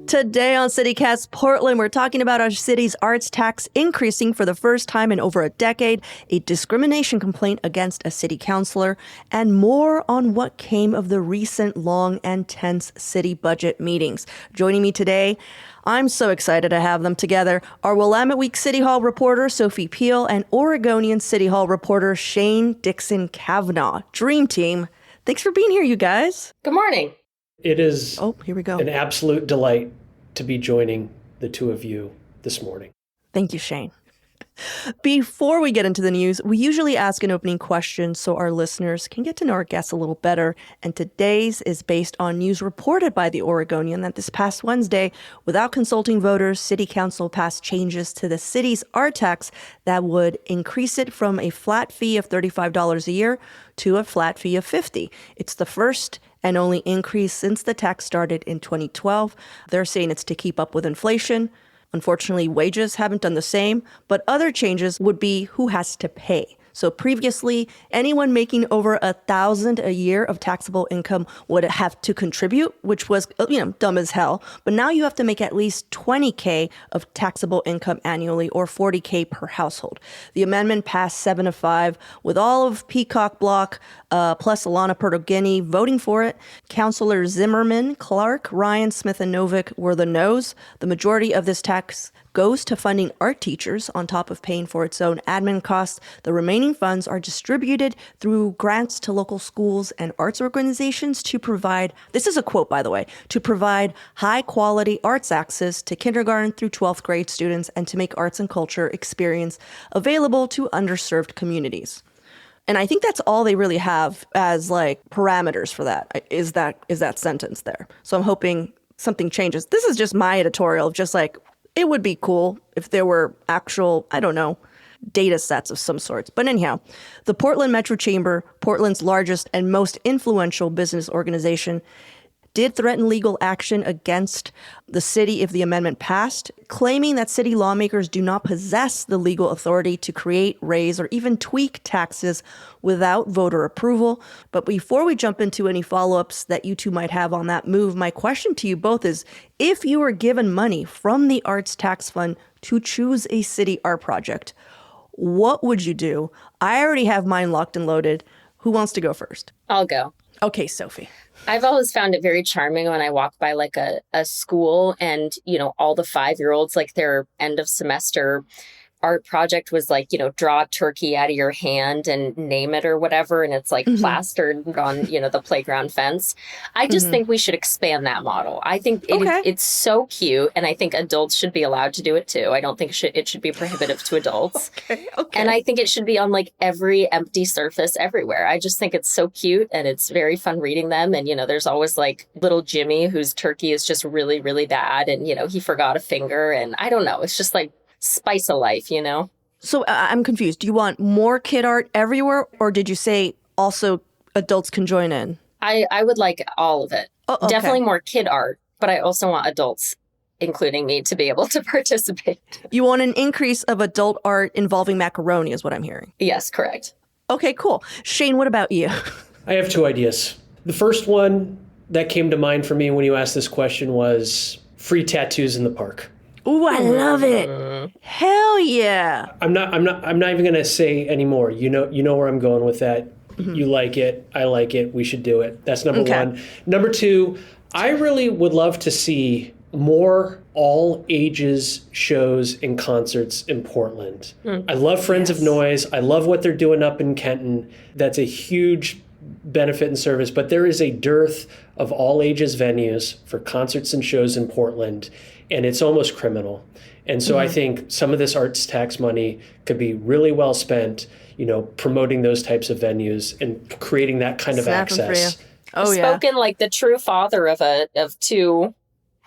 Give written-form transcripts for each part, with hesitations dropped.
Today on CityCast Portland, we're talking about our city's arts tax increasing for the first time in over a decade, a discrimination complaint against a city councilor, and more on what came of the recent long and tense city budget meetings. Joining me today, I'm so excited to have them together, are Willamette Week City Hall reporter Sophie Peel and Oregonian City Hall reporter Shane Dixon Kavanaugh. Dream team. Thanks for being here, you guys. Good morning. It is here we go. An absolute delight to be joining the two of you this morning. Thank you, Shane. Before we get into the news, we usually ask an opening question so our listeners can get to know our guests a little better. And today's is based on news reported by the Oregonian that this past Wednesday, without consulting voters, City Council passed changes to the city's art tax that would increase it from a flat fee of $35 a year to a flat fee of $50. It's the first and only increase since the tax started in 2012. They're saying it's to keep up with inflation. Unfortunately, wages haven't done the same, but other changes would be who has to pay. So previously, anyone making over $1,000 a year of taxable income would have to contribute, which was, dumb as hell. But now you have to make at least $20K of taxable income annually or $40K per household. The amendment passed 7-5 with all of Peacock Block plus Alana Portogini voting for it. Councilor Zimmerman, Clark, Ryan, Smith, and Novick were the no's. The majority of this tax goes to funding art teachers on top of paying for its own admin costs. The remaining funds are distributed through grants to local schools and arts organizations to provide, this is a quote by the way, to provide high quality arts access to kindergarten through 12th grade students and to make arts and culture experience available to underserved communities. And I think that's all they really have as parameters for that, is that sentence there. So I'm hoping something changes. This is just my editorial of just it would be cool if there were actual, data sets of some sorts. But anyhow, the Portland Metro Chamber, Portland's largest and most influential business organization, did threaten legal action against the city if the amendment passed, claiming that city lawmakers do not possess the legal authority to create, raise, or even tweak taxes without voter approval. But before we jump into any follow-ups that you two might have on that move, my question to you both is, if you were given money from the Arts Tax Fund to choose a city art project, what would you do? I already have mine locked and loaded. Who wants to go first? I'll go. Okay, Sophie. I've always found it very charming when I walk by a school and, all the 5-year-olds, their end of semester art project was draw a turkey out of your hand and name it or whatever. And it's plastered on, the playground fence. I just think we should expand that model. I think it's so cute. And I think adults should be allowed to do it too. I don't think it should be prohibitive to adults. Okay. And I think it should be on every empty surface everywhere. I just think it's so cute and it's very fun reading them. And, there's always little Jimmy whose turkey is just really, really bad. And, he forgot a finger. And I don't know. It's just spice of life, So I'm confused. Do you want more kid art everywhere, or did you say also adults can join in? I would like all of it. Oh, okay. Definitely more kid art, but I also want adults, including me, to be able to participate. You want an increase of adult art involving macaroni is what I'm hearing. Yes, correct. Okay, cool. Shane, what about you? I have two ideas. The first one that came to mind for me when you asked this question was free tattoos in the park. Ooh, I love it. Hell yeah. I'm not even going to say anymore. You know where I'm going with that. Mm-hmm. You like it. I like it. We should do it. That's number one. Number two, I really would love to see more all ages shows and concerts in Portland. I love Friends of Noise. I love what they're doing up in Kenton. That's a huge benefit and service, but there is a dearth of all ages venues for concerts and shows in Portland, and it's almost criminal. And so I think some of this arts tax money could be really well spent, promoting those types of venues and creating that kind of access. Oh, yeah. Spoken like the true father of two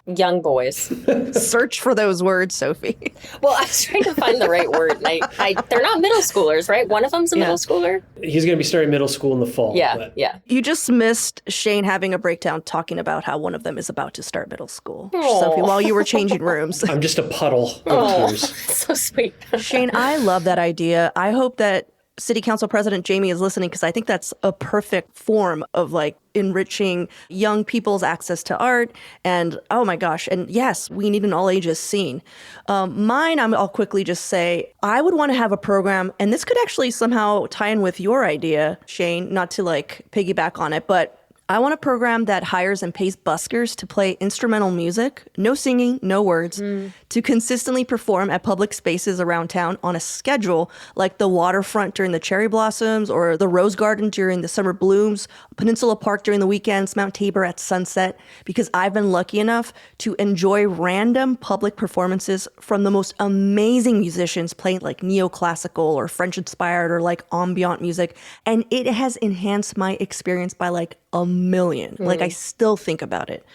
young boys. Search for those words, Sophie. Well, I was trying to find the right word. And they're not middle schoolers, right? One of them's a middle schooler. He's going to be starting middle school in the fall. Yeah. You just missed Shane having a breakdown talking about how one of them is about to start middle school. Aww. Sophie, while you were changing rooms. I'm just a puddle of tears. So sweet. Shane, I love that idea. I hope that City Council President Jamie is listening because I think that's a perfect form of enriching young people's access to art. And oh my gosh. And yes, we need an all ages scene. Mine, I'll quickly just say, I would want to have a program, and this could actually somehow tie in with your idea, Shane, not to like piggyback on it, but I want a program that hires and pays buskers to play instrumental music, no singing, no words, to consistently perform at public spaces around town on a schedule, like the waterfront during the cherry blossoms, or the Rose Garden during the summer blooms, Peninsula Park during the weekends, Mount Tabor at sunset, because I've been lucky enough to enjoy random public performances from the most amazing musicians playing like neoclassical or French-inspired or like ambient music, and it has enhanced my experience by like a million. Like, I still think about it.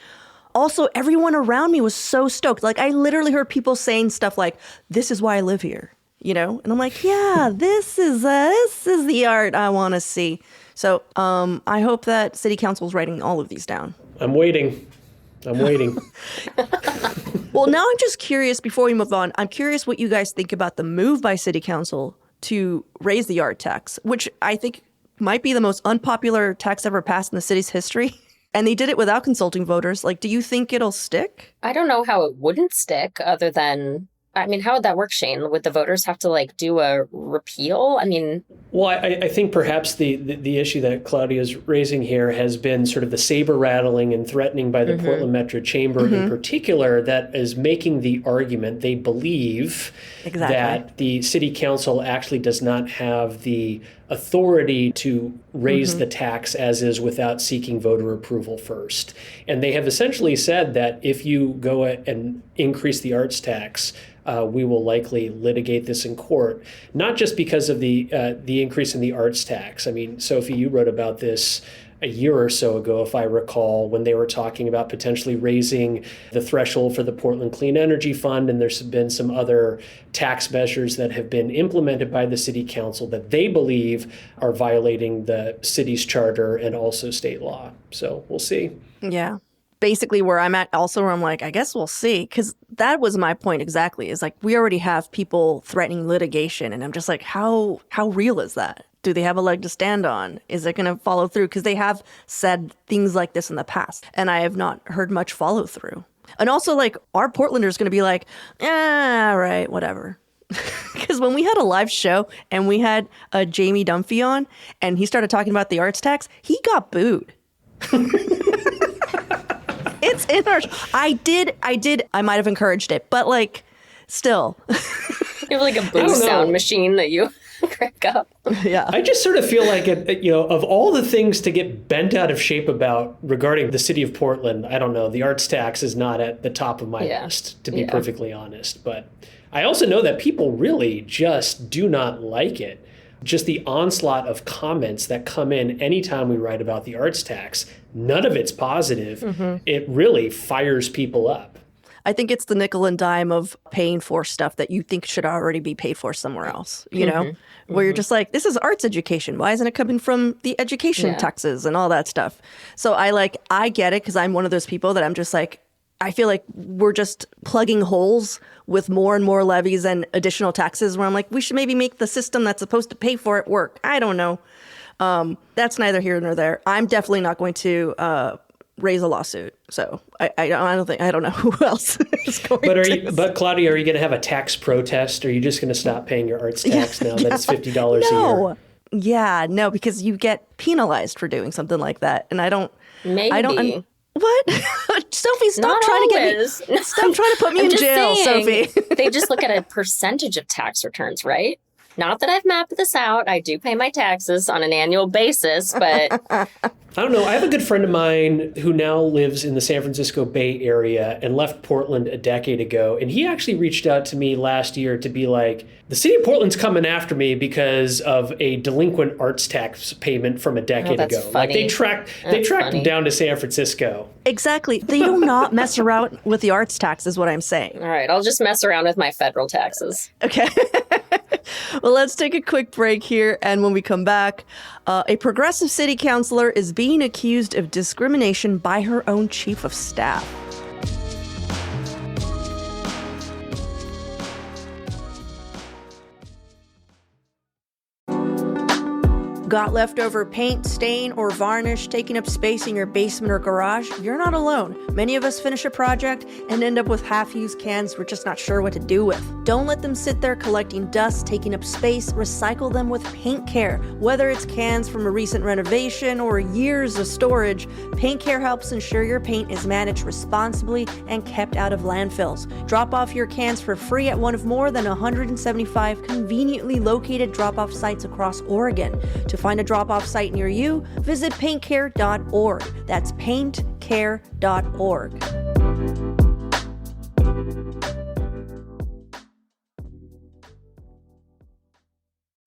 Also, everyone around me was so stoked. Like, I literally heard people saying stuff like, "This is why I live here," you know? And I'm like, yeah, this is the art I want to see. So I hope that City Council's writing all of these down. I'm waiting. Well, now I'm just curious, before we move on, I'm curious what you guys think about the move by City Council to raise the art tax, which I think might be the most unpopular tax ever passed in the city's history. And they did it without consulting voters. Like, do you think it'll stick? I don't know how it wouldn't stick, other than, I mean, how would that work, Shane? Would the voters have to like do a repeal? I mean, well, I think perhaps the issue that Claudia is raising here has been sort of the saber rattling and threatening by the Portland Metro Chamber in particular, that is making the argument they believe that the city council actually does not have the authority to raise the tax as is without seeking voter approval first. And they have essentially said that if you go and increase the arts tax, we will likely litigate this in court, not just because of the increase in the arts tax. I mean, Sophie, you wrote about this a year or so ago, if I recall, when they were talking about potentially raising the threshold for the Portland Clean Energy Fund, and there's been some other tax measures that have been implemented by the city council that they believe are violating the city's charter and also state law. So we'll see. Yeah. Basically where I'm at also, where I'm like, I guess we'll see, because that was my point exactly, is like, we already have people threatening litigation, and I'm just like, how real is that? Do they have a leg to stand on? Is it going to follow through? Because they have said things like this in the past, and I have not heard much follow through. And also, like, our Portlanders going to be like, right, whatever. Because when we had a live show and we had Jamie Dunphy on, and he started talking about the arts tax, he got booed. It's in our... I might have encouraged it, but like, still. You have like a boo sound machine that you crack up. Yeah. I just sort of feel like, of all the things to get bent out of shape about regarding the city of Portland, I don't know, the arts tax is not at the top of my list, to be perfectly honest. But I also know that people really just do not like it. Just the onslaught of comments that come in anytime we write about the arts tax, none of it's positive. It really fires people up. I think it's the nickel and dime of paying for stuff that you think should already be paid for somewhere else, you know, where you're just like, this is arts education. Why isn't it coming from the education taxes and all that stuff? So I get it, because I'm one of those people that I'm just like, I feel like we're just plugging holes with more and more levies and additional taxes, where I'm like, we should maybe make the system that's supposed to pay for it work. I don't know. That's neither here nor there. I'm definitely not going to raise a lawsuit. So I don't know who else is going to. But Claudia, are you going to have a tax protest? Or are you just going to stop paying your arts tax now that it's $50 a year? Yeah, no, because you get penalized for doing something like that. And I don't. What? Sophie, stop trying to put me in jail, Sophie. They just look at a percentage of tax returns, right? Not that I've mapped this out. I do pay my taxes on an annual basis, but... I don't know. I have a good friend of mine who now lives in the San Francisco Bay Area and left Portland a decade ago. And he actually reached out to me last year to be like, the city of Portland's coming after me because of a delinquent arts tax payment from a decade ago. Funny. Like they tracked him down to San Francisco. Exactly. They do not mess around with the arts tax is what I'm saying. All right. I'll just mess around with my federal taxes. Okay. Well, let's take a quick break here. And when we come back, a progressive city councilor is being accused of discrimination by her own chief of staff. Got leftover paint, stain, or varnish taking up space in your basement or garage? You're not alone. Many of us finish a project and end up with half-used cans we're just not sure what to do with. Don't let them sit there collecting dust, taking up space. Recycle them with Paint Care. Whether it's cans from a recent renovation or years of storage, Paint Care helps ensure your paint is managed responsibly and kept out of landfills. Drop off your cans for free at one of more than 175 conveniently located drop-off sites across Oregon. To find a drop-off site near you, visit paintcare.org. That's paintcare.org.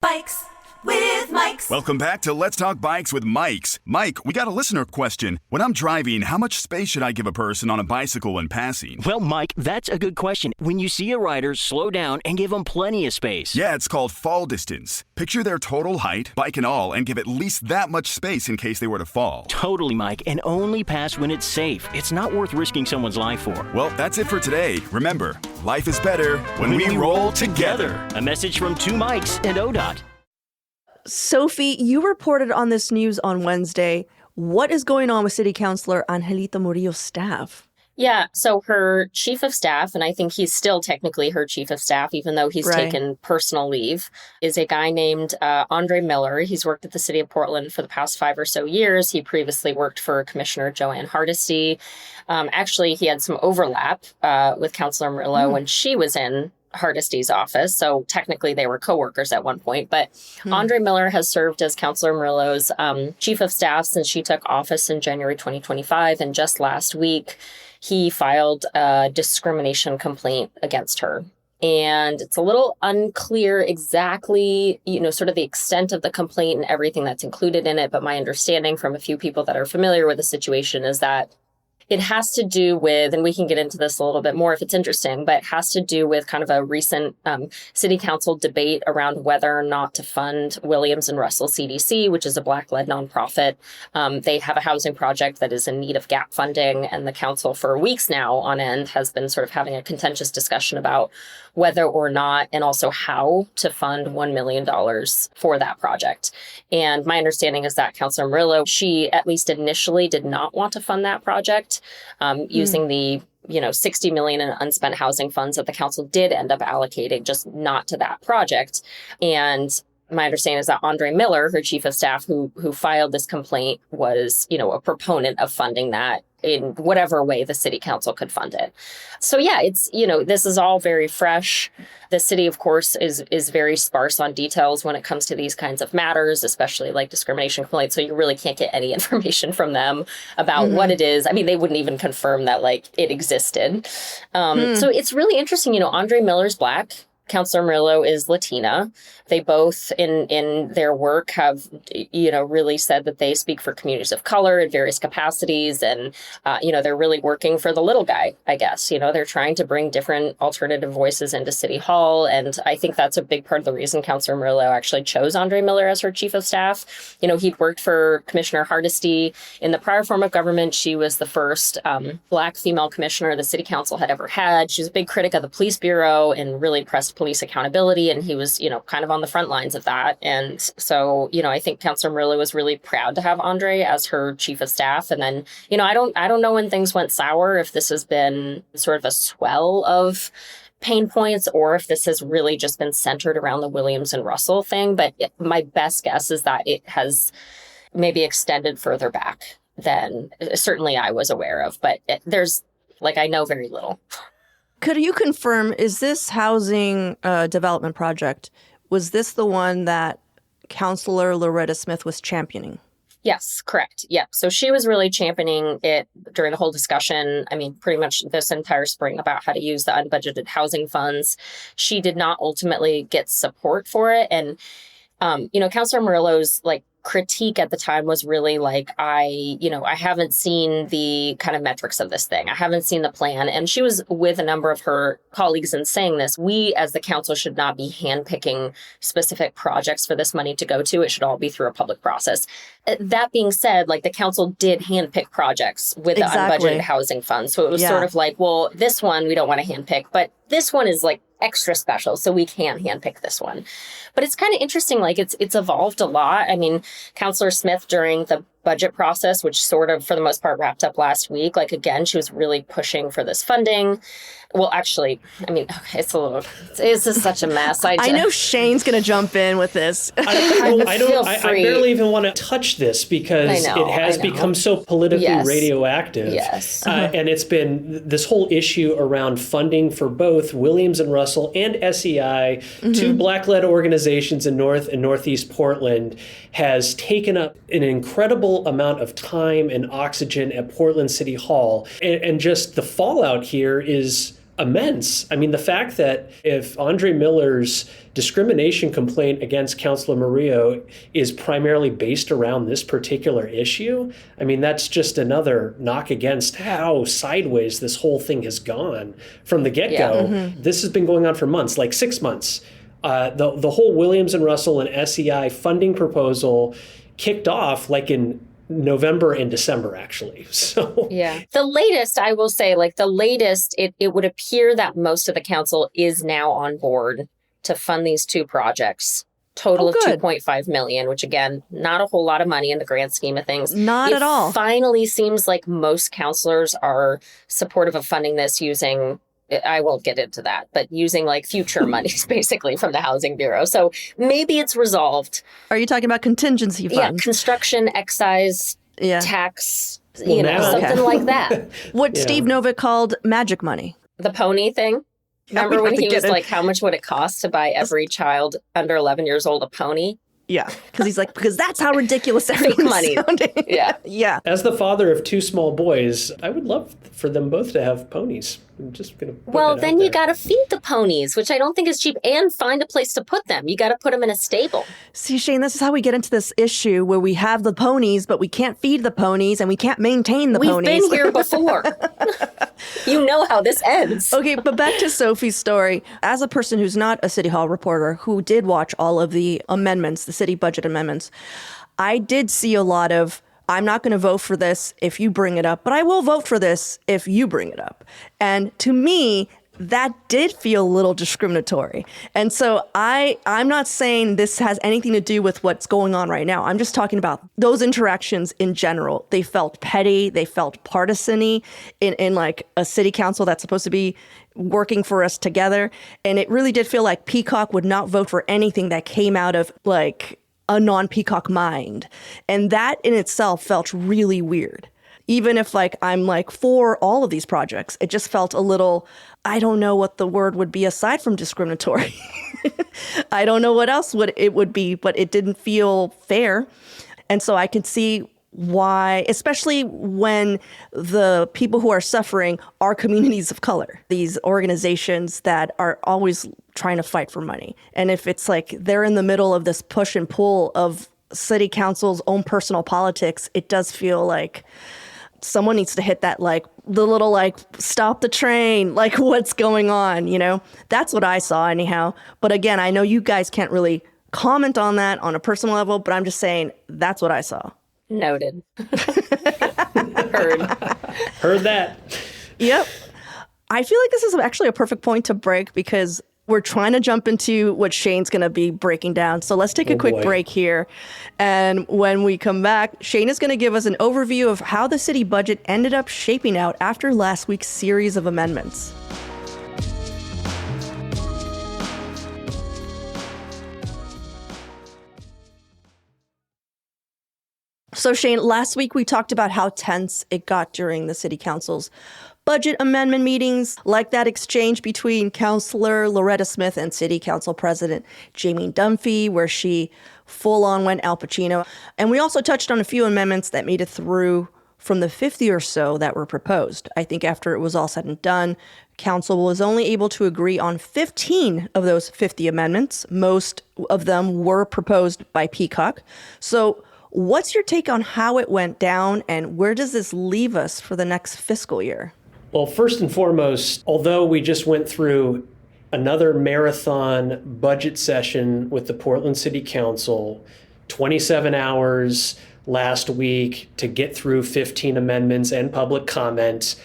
Bikes with Mikes. Welcome back to Let's Talk Bikes with Mikes. Mike, we got a listener question. When I'm driving, how much space should I give a person on a bicycle when passing? Well, Mike, that's a good question. When you see a rider, slow down and give them plenty of space. Yeah, it's called fall distance. Picture their total height, bike and all, and give at least that much space in case they were to fall. Totally, Mike, and only pass when it's safe. It's not worth risking someone's life for. Well, that's it for today. Remember, life is better when we roll together. A message from 2 Mikes and ODOT. Sophie, you reported on this news on Wednesday. What is going on with City Councilor Angelito Murillo's staff? Yeah, so her chief of staff, and I think he's still technically her chief of staff, even though he's taken personal leave, is a guy named Andre Miller. He's worked at the city of Portland for the past 5 or so years. He previously worked for Commissioner Joanne Hardesty. Actually, he had some overlap with Councilor Murillo when she was in Hardesty's office. So technically they were co-workers at one point. But Andre Miller has served as Councilor Murillo's chief of staff since she took office in January 2025. And just last week, he filed a discrimination complaint against her. And it's a little unclear exactly, sort of the extent of the complaint and everything that's included in it. But my understanding from a few people that are familiar with the situation is that it has to do with, and we can get into this a little bit more if it's interesting, but it has to do with kind of a recent city council debate around whether or not to fund Williams and Russell CDC, which is a Black-led nonprofit. They have a housing project that is in need of gap funding, and the council for weeks now on end has been sort of having a contentious discussion about whether or not, and also how to fund $1 million for that project. And my understanding is that Councilor Murillo, she at least initially did not want to fund that project using the $60 million in unspent housing funds that the council did end up allocating, just not to that project. And my understanding is that Andre Miller, her chief of staff, who filed this complaint, was, a proponent of funding that in whatever way the city council could fund it. So yeah, it's, this is all very fresh. The city, of course, is very sparse on details when it comes to these kinds of matters, especially like discrimination complaints. So you really can't get any information from them about what it is. I mean, they wouldn't even confirm that it existed. So it's really interesting. Andre Miller's Black. Councilor Murillo is Latina. They both, in their work, have, really said that they speak for communities of color in various capacities. And, they're really working for the little guy, I guess. They're trying to bring different alternative voices into City Hall. And I think that's a big part of the reason Councilor Murillo actually chose Andre Miller as her chief of staff. He'd worked for Commissioner Hardesty. In the prior form of government, she was the first Black female commissioner the city council had ever had. She was a big critic of the police bureau and really pressed police accountability. And he was, kind of on the front lines of that. And so, I think Councilor Murillo was really proud to have Andre as her chief of staff. And then, I don't know when things went sour, if this has been sort of a swell of pain points or if this has really just been centered around the Williams and Russell thing. But my best guess is that it has maybe extended further back than certainly I was aware of. But I know very little. Could you confirm, is this housing development project, was this the one that Councilor Loretta Smith was championing? Yes, correct. Yeah. So she was really championing it during the whole discussion. I mean, pretty much this entire spring about how to use the unbudgeted housing funds. She did not ultimately get support for it. And, Councilor Murillo's critique at the time was really I haven't seen the kind of metrics of this thing. I haven't seen the plan. And she was with a number of her colleagues in saying this. We as the council should not be handpicking specific projects for this money to go to. It should all be through a public process. That being said, the council did handpick projects with the unbudgeted housing funds. So it was sort of well, this one we don't want to handpick, but this one is extra special, so we can handpick this one. But it's kind of interesting, like it's evolved a lot. I mean, Councilor Smith during the budget process, which sort of for the most part wrapped up last week, like again, she was really pushing for this funding. Well, actually, I mean, okay, it's just such a mess. I know Shane's going to jump in with this. I barely even want to touch this because it has become so politically radioactive. Yes. And it's been this whole issue around funding for both Williams and Russell and SEI, two Black-led organizations in North and Northeast Portland, has taken up an incredible amount of time and oxygen at Portland City Hall. And just the fallout here is immense. I mean, the fact that if Andre Miller's discrimination complaint against Councilor Murillo is primarily based around this particular issue, I mean, that's just another knock against how sideways this whole thing has gone from the get-go. Yeah. This has been going on for months, like 6 months. The whole Williams and Russell and SEI funding proposal kicked off like in November and December, actually. So yeah, the latest, I will say, like the latest, it would appear that most of the council is now on board to fund these two projects. Total of $2.5 million, which again, not a whole lot of money in the grand scheme of things. Not at all. It finally seems like most councilors are supportive of funding this using, I won't get into that, but using like future monies basically from the Housing Bureau. So maybe it's resolved. Are you talking about contingency funds? Yeah, construction, excise, tax, something like that. What Steve Novick called magic money. The pony thing. Remember when he was like, how much would it cost to buy every child under 11 years old a pony? Yeah, because he's like, because that's how ridiculous everyone's money. Sounding. Yeah. As the father of two small boys, I would love for them both to have ponies. I'm just gonna. Well, then you got to feed the ponies, which I don't think is cheap, and find a place to put them. You got to put them in a stable. See, Shane, this is how we get into this issue where we have the ponies, but we can't feed the ponies, and we can't maintain the ponies. We've been here before. You know how this ends. Okay, but back to Sophie's story. As a person who's not a City Hall reporter, who did watch all of the amendments, the city budget amendments, I did see a lot of, I'm not going to vote for this if you bring it up, but I will vote for this if you bring it up. And to me, that did feel a little discriminatory. And so I'm not saying this has anything to do with what's going on right now. I'm just talking about those interactions in general. They felt petty. They felt partisan-y in like a city council that's supposed to be working for us together. And it really did feel like Peacock would not vote for anything that came out of like a non-Peacock mind. And that in itself felt really weird. Even if like I'm like for all of these projects, it just felt a little, I don't know what the word would be aside from discriminatory. I don't know what else it would be, but it didn't feel fair. And so I could see why, especially when the people who are suffering are communities of color, these organizations that are always trying to fight for money. And if it's like they're in the middle of this push and pull of city council's own personal politics, it does feel like someone needs to hit that, like the little, like, stop the train, like what's going on, you know? That's what I saw anyhow. But again, I know you guys can't really comment on that on a personal level, but I'm just saying that's what I saw. Noted. Heard that. Yep. I feel like this is actually a perfect point to break because we're trying to jump into what Shane's going to be breaking down. So let's take a quick break here. And when we come back, Shane is going to give us an overview of how the city budget ended up shaping out after last week's series of amendments. So Shane, last week we talked about how tense it got during the city council's budget amendment meetings, like that exchange between Councilor Loretta Smith and City Council President Jamie Dunphy, where she full-on went Al Pacino. And we also touched on a few amendments that made it through from the 50 or so that were proposed. I think after it was all said and done, Council was only able to agree on 15 of those 50 amendments. Most of them were proposed by Peacock. So what's your take on how it went down, and where does this leave us for the next fiscal year? Well, first and foremost, although we just went through another marathon budget session with the Portland City Council, 27 hours last week to get through 15 amendments and public comments,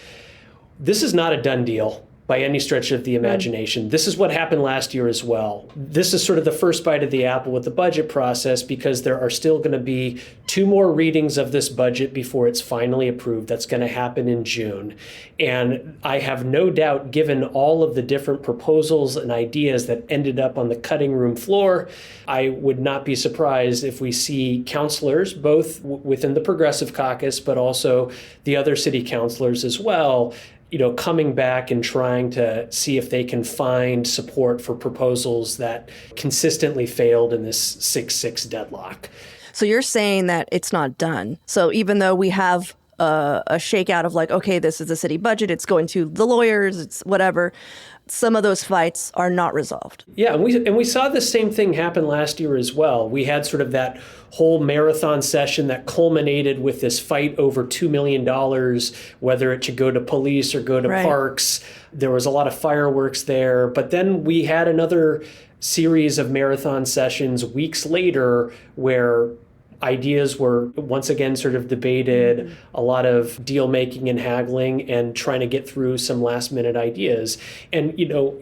this is not a done deal. by any stretch of the imagination. This is what happened last year as well. This is sort of the first bite of the apple with the budget process, because there are still going to be 2 more readings of this budget before it's finally approved. That's going to happen in June. And I have no doubt, given all of the different proposals and ideas that ended up on the cutting room floor, I would not be surprised if we see councilors, both within the Progressive Caucus, but also the other city councilors as well, coming back and trying to see if they can find support for proposals that consistently failed in this 6-6 deadlock. So you're saying that it's not done. So even though we have a shakeout of like, okay, this is the city budget, it's going to the lawyers, it's whatever, some of those fights are not resolved. Yeah, and we saw the same thing happen last year as well. We had sort of that whole marathon session that culminated with this fight over $2 million, whether it should go to police or go to parks. There was a lot of fireworks there. But then we had another series of marathon sessions weeks later where ideas were once again sort of debated, a lot of deal making and haggling and trying to get through some last minute ideas. And,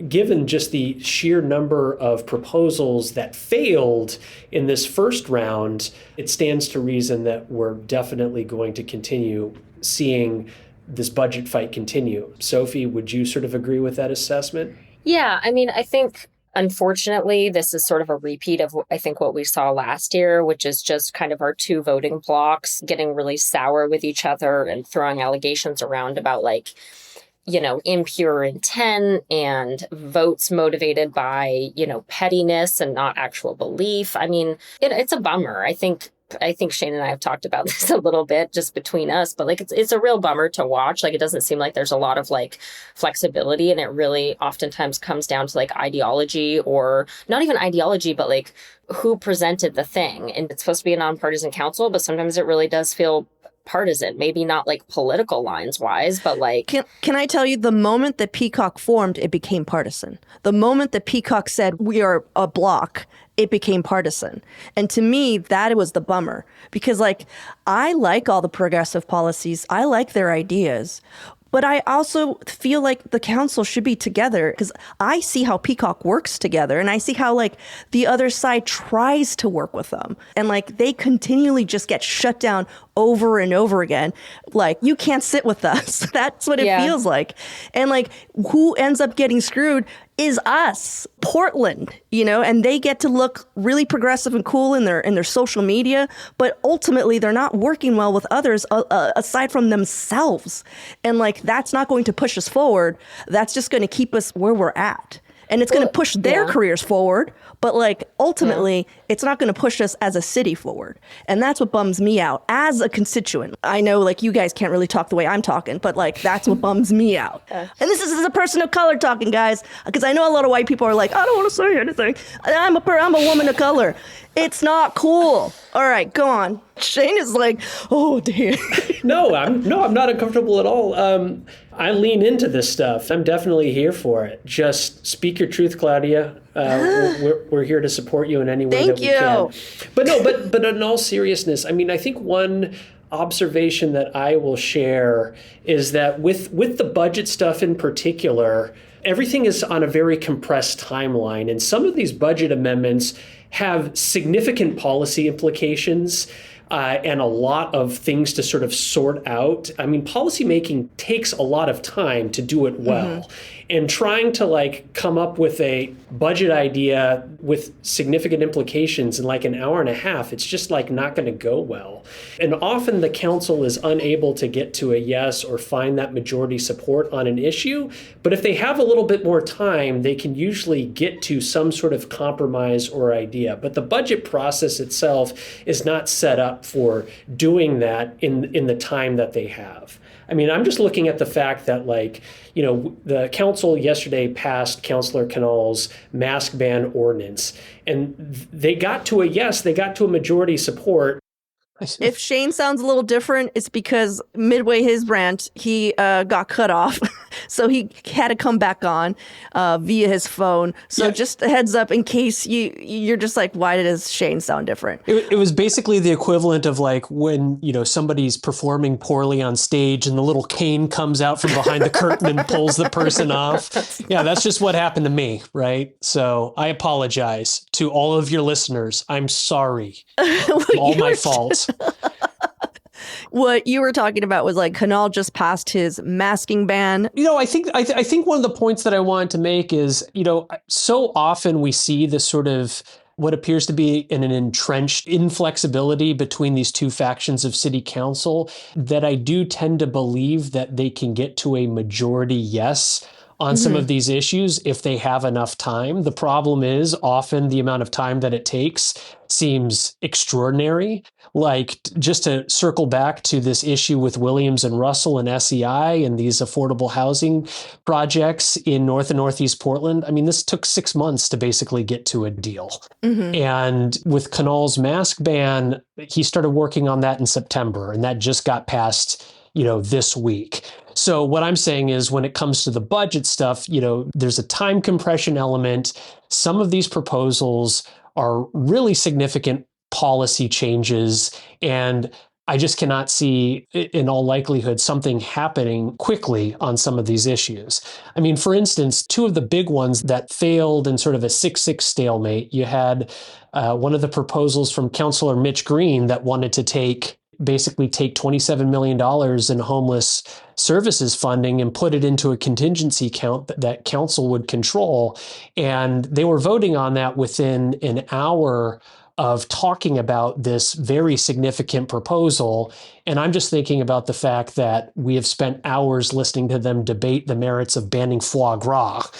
given just the sheer number of proposals that failed in this first round, it stands to reason that we're definitely going to continue seeing this budget fight continue. Sophie, would you sort of agree with that assessment? Yeah, I mean, I think unfortunately, this is sort of a repeat of, I think, what we saw last year, which is just kind of our 2 voting blocks getting really sour with each other and throwing allegations around about impure intent and votes motivated by, pettiness and not actual belief. I mean, it's a bummer. I think Shane and I have talked about this a little bit just between us, but it's a real bummer to watch. It doesn't seem like there's a lot of flexibility, and it really oftentimes comes down to ideology, or not even ideology, but who presented the thing. And it's supposed to be a nonpartisan council, but sometimes it really does feel partisan, maybe not political lines wise, but Can I tell you, the moment that Peacock formed, it became partisan. The moment that Peacock said we are a block, it became partisan. And to me, that was the bummer, because I like all the progressive policies. I like their ideas. But I also feel like the council should be together, because I see how Peacock works together, and I see how the other side tries to work with them. And they continually just get shut down over and over again. You can't sit with us. That's what it feels like. And who ends up getting screwed is us, Portland, and they get to look really progressive and cool in their social media, but ultimately they're not working well with others aside from themselves. And that's not going to push us forward. That's just going to keep us where we're at. And it's going to push their careers forward, but ultimately it's not going to push us as a city forward. And that's what bums me out as a constituent. I know you guys can't really talk the way I'm talking, but that's what bums me out. And this is as a person of color talking, guys, because I know a lot of white people are I don't want to say anything. I'm a woman of color. It's not cool. All right, go on. Shane is oh, damn. No, I'm not uncomfortable at all. I lean into this stuff. I'm definitely here for it. Just speak your truth, Claudia. We're here to support you in any way that we can. But in all seriousness, I mean, I think one observation that I will share is that with the budget stuff in particular, everything is on a very compressed timeline, and some of these budget amendments have significant policy implications and a lot of things to sort of sort out. I mean, policymaking takes a lot of time to do it well. Mm-hmm. And trying to come up with a budget idea with significant implications in an hour and a half, it's just not going to go well. And often the council is unable to get to a yes or find that majority support on an issue. But if they have a little bit more time, they can usually get to some sort of compromise or idea. But the budget process itself is not set up for doing that in the time that they have. I mean, I'm just looking at the fact that, the council yesterday passed Councilor Canal's mask ban ordinance, and they got to a majority support. If Shane sounds a little different, it's because midway his rant, he got cut off. So he had to come back on via his phone. So just a heads up in case you're just like, why does Shane sound different? It was basically the equivalent of like when, somebody's performing poorly on stage and the little cane comes out from behind the curtain and pulls the person off. Yeah, that's just what happened to me, right? So I apologize to all of your listeners. I'm sorry. All my fault. What you were talking about was like Kavanaugh just passed his masking ban. I think one of the points that I wanted to make is, so often we see this sort of what appears to be an entrenched inflexibility between these two factions of city council that I do tend to believe that they can get to a majority yes on some of these issues if they have enough time. The problem is often the amount of time that it takes seems extraordinary. Like, just to circle back to this issue with Williams and Russell and SEI and these affordable housing projects in North and Northeast Portland. I mean, this took 6 months to basically get to a deal. And with Kanaw's mask ban, he started working on that in September, and that just got passed, this week. So what I'm saying is when it comes to the budget stuff, there's a time compression element. Some of these proposals are really significant policy changes, and I just cannot see, in all likelihood, something happening quickly on some of these issues. I mean, for instance, two of the big ones that failed in sort of a 6-6 stalemate, you had one of the proposals from Councilor Mitch Green that wanted to basically take $27 million in homeless services funding and put it into a contingency account that council would control. And they were voting on that within an hour of talking about this very significant proposal. And I'm just thinking about the fact that we have spent hours listening to them debate the merits of banning foie gras,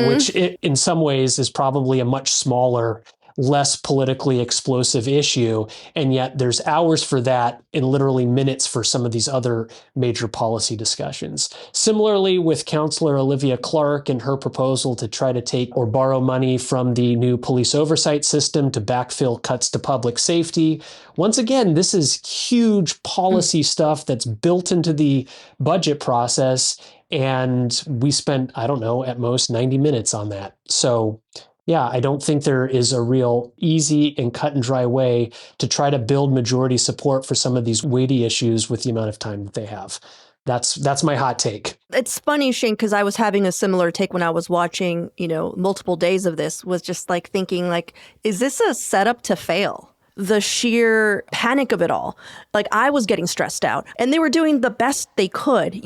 which in some ways is probably a much smaller, less politically explosive issue. And yet there's hours for that and literally minutes for some of these other major policy discussions. Similarly with Councilor Olivia Clark and her proposal to try to take or borrow money from the new police oversight system to backfill cuts to public safety. Once again, this is huge policy stuff that's built into the budget process. And we spent, I don't know, at most 90 minutes on that. So yeah, I don't think there is a real easy and cut and dry way to try to build majority support for some of these weighty issues with the amount of time that they have. That's my hot take. It's funny, Shane, because I was having a similar take when I was watching, multiple days of this, was just like thinking like, is this a setup to fail? The sheer panic of it all. Like, I was getting stressed out and they were doing the best they could,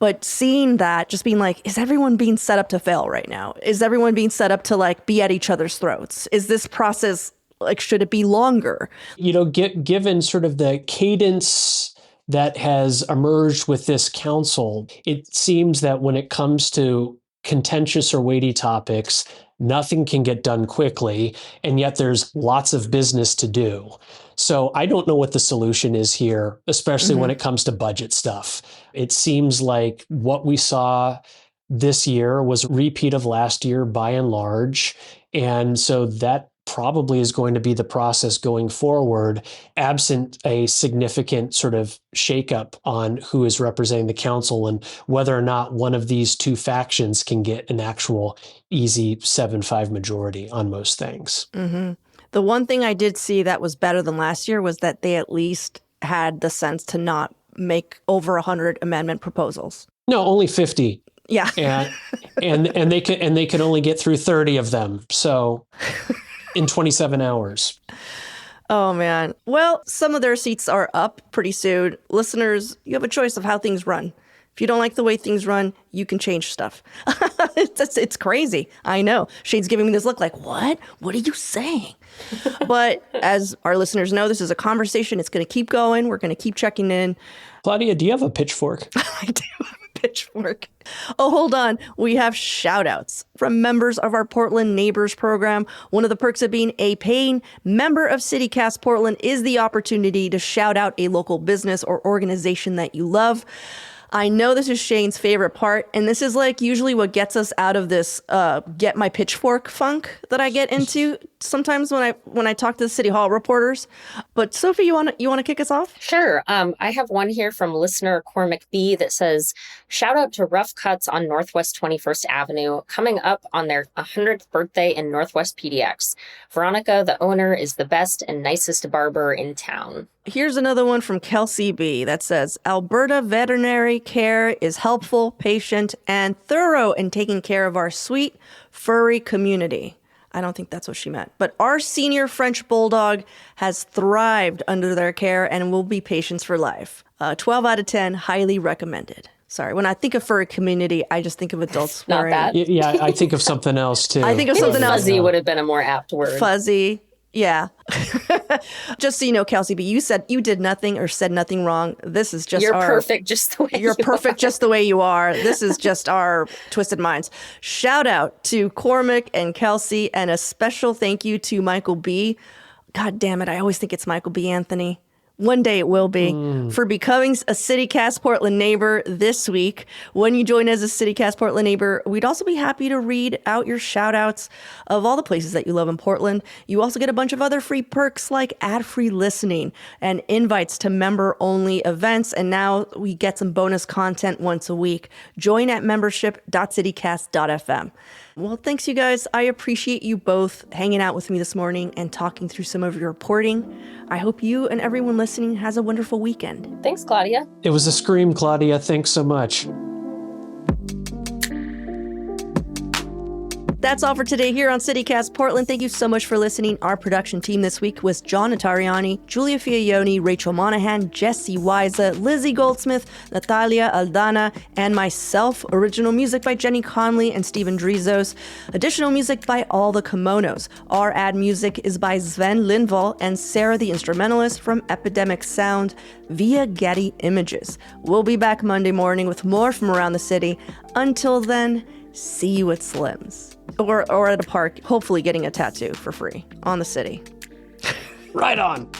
but seeing that, just being like, is everyone being set up to fail right now? Is everyone being set up to like be at each other's throats? Is this process, like, should it be longer? Given sort of the cadence that has emerged with this council, it seems that when it comes to contentious or weighty topics, nothing can get done quickly, and yet there's lots of business to do. So I don't know what the solution is here, especially when it comes to budget stuff. It seems like what we saw this year was a repeat of last year by and large. And so that probably is going to be the process going forward, absent a significant sort of shakeup on who is representing the council and whether or not one of these two factions can get an actual easy 7-5 majority on most things. The one thing I did see that was better than last year was that they at least had the sense to not make over 100 amendment proposals. No, only 50. Yeah. and they can only get through 30 of them. So in 27 hours. Oh, man. Well, some of their seats are up pretty soon. Listeners, you have a choice of how things run. If you don't like the way things run, you can change stuff. It's crazy. I know. Shane's giving me this look like, what? What are you saying? But as our listeners know, this is a conversation. It's going to keep going. We're going to keep checking in. Claudia, do you have a pitchfork? I do have a pitchfork. Oh, hold on. We have shout outs from members of our Portland Neighbors program. One of the perks of being a paying member of CityCast Portland is the opportunity to shout out a local business or organization that you love. I know this is Shane's favorite part, and this is like usually what gets us out of this get my pitchfork funk that I get into sometimes when I talk to the City Hall reporters. But Sophie, you want to kick us off? Sure. I have one here from listener Cormac B that says, shout out to Rough Cuts on Northwest 21st Avenue, coming up on their 100th birthday in Northwest PDX. Veronica, the owner, is the best and nicest barber in town. Here's another one from Kelsey B that says, Alberta veterinary care is helpful, patient, and thorough in taking care of our sweet, furry community. I don't think that's what she meant. But our senior French bulldog has thrived under their care and will be patients for life. 12 out of 10, highly recommended. Sorry, when I think of furry community, I just think of adults wearing. Not that. Yeah, I think of something else too. I think of something else. Fuzzy would have been a more apt word. Fuzzy. Yeah. Just so you know, Kelsey B, you said you did nothing or said nothing wrong. This is just You're perfect just the way You're you perfect are. just the way you are. This is just our twisted minds. Shout out to Cormac and Kelsey, and a special thank you to Michael B. God damn it, I always think it's Michael B. Anthony. One day it will be, for becoming a CityCast Portland neighbor this week. When you join as a CityCast Portland neighbor, we'd also be happy to read out your shout outs of all the places that you love in Portland. You also get a bunch of other free perks like ad-free listening and invites to member-only events. And now we get some bonus content once a week. Join at membership.citycast.fm. Well, thanks, you guys. I appreciate you both hanging out with me this morning and talking through some of your reporting. I hope you and everyone listening has a wonderful weekend. Thanks, Claudia. It was a scream, Claudia. Thanks so much. That's all for today here on CityCast Portland. Thank you so much for listening. Our production team this week was John Notariani, Julia Fiaioni, Rachel Monahan, Jesse Wiza, Lizzie Goldsmith, Natalia Aldana, and myself. Original music by Jenny Conley and Steven Drizos. Additional music by All the Kimonos. Our ad music is by Sven Lindvall and Sarah the Instrumentalist from Epidemic Sound via Getty Images. We'll be back Monday morning with more from around the city. Until then, see you at Slim's. Or at a park, hopefully getting a tattoo for free on the city. Right on.